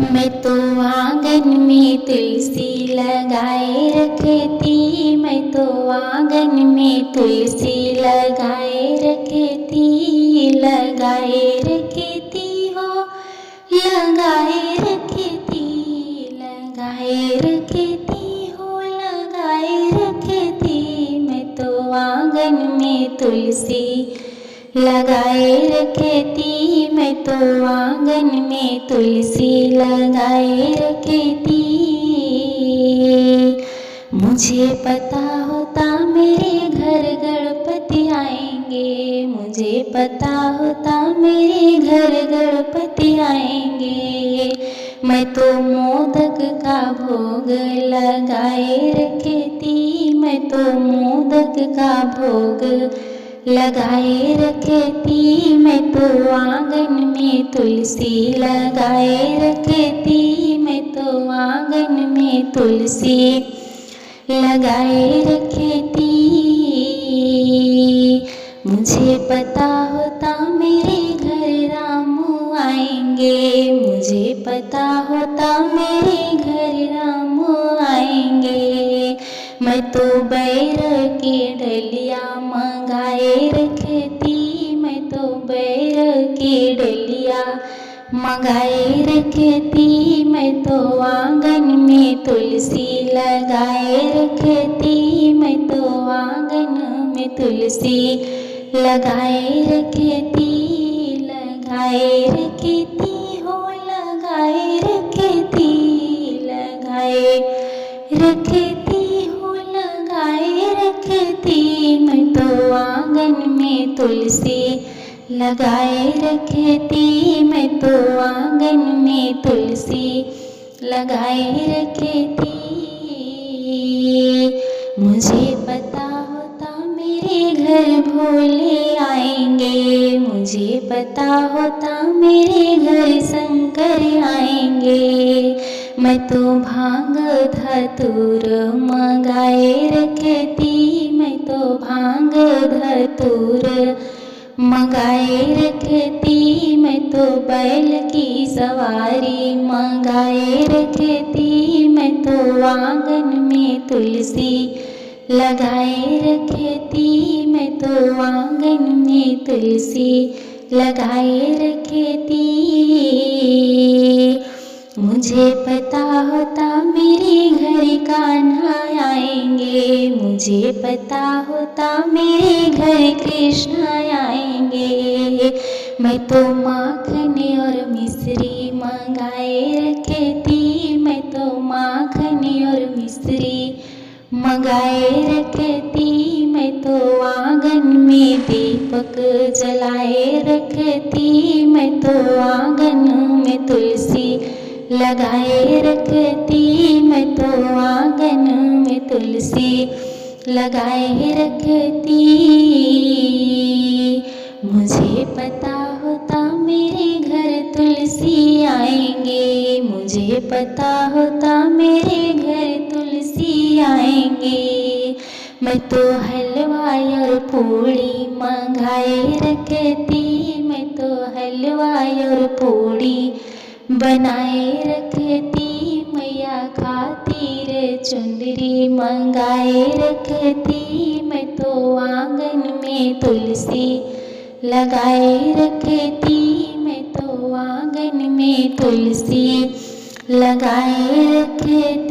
मैं तो आंगन में तुलसी लगाए रखती, मैं तो आंगन में तुलसी लगाए रखती, लगाए रखती हो, लगाए रखती, लगाए रखती हो, लगाए रखती। मैं तो आंगन में तुलसी लगाए रखती, मैं तो आंगन में तुलसी लगाए रखती। मुझे पता होता मेरे घर गणपति आएंगे, मुझे पता होता मेरे घर गणपति आएंगे। मैं तो मोदक का भोग लगाए रखती, मैं तो मोदक का भोग लगाए रखती। मैं तो आंगन में तुलसी लगाए रखती, मैं तो आंगन में तुलसी लगाए रखती। मुझे पता होता मेरे घर रामू आएंगे, मुझे पता होता मेरे घर रामू आएंगे। मैं तो बैर की डलिया मंगाए रखती, मैं तो बैर की डलिया मंगाए रखती। मैं तो आंगन में तुलसी लगाए रखती, मैं तो आंगन में तुलसी लगाए रखती, लगाए रखती हो, लगाए रखती, लगाए रखती हो, लगाए रखती। मैं तो आंगन में तुलसी लगाए रखती, मैं तो आंगन में तुलसी लगाए रखती। मुझे पता होता मेरे घर भोले आएंगे, मुझे पता होता मेरे घर शंकर आएंगे। मैं तो भांग धतूर मंगाए रखती, मैं तो भांग धतूर मंगाए रखती। मैं तो बैल की सवारी मंगाए रखती, मैं तो आंगन में तुलसी लगाए रखती, मैं तो आंगन में तुलसी लगाए रखती। मुझे पता होता मेरे घर कान्हा आएंगे, मुझे पता होता मेरे घर कृष्ण आएंगे। मैं तो माखन और मिश्री मंगाए रखती, मैं तो माखन और मिश्री मंगाए रखती। मैं तो आंगन में दीपक जलाए रखती, मैं तो आंगन में तुलसी लगाए रखती, मैं तो आंगन में तुलसी लगाए रखती। मुझे पता होता मेरे घर तुलसी आएंगे, मुझे पता होता मेरे घर तुलसी आएंगे। मैं तो हलवा और पूड़ी मंगाए रखती, मैं तो हलवा और पूड़ी बनाए रखती। मैया खातिर चुंदरी मंगाए रखती, मैं तो आंगन में तुलसी लगाए रखती, मैं तो आंगन में तुलसी लगाए रखती।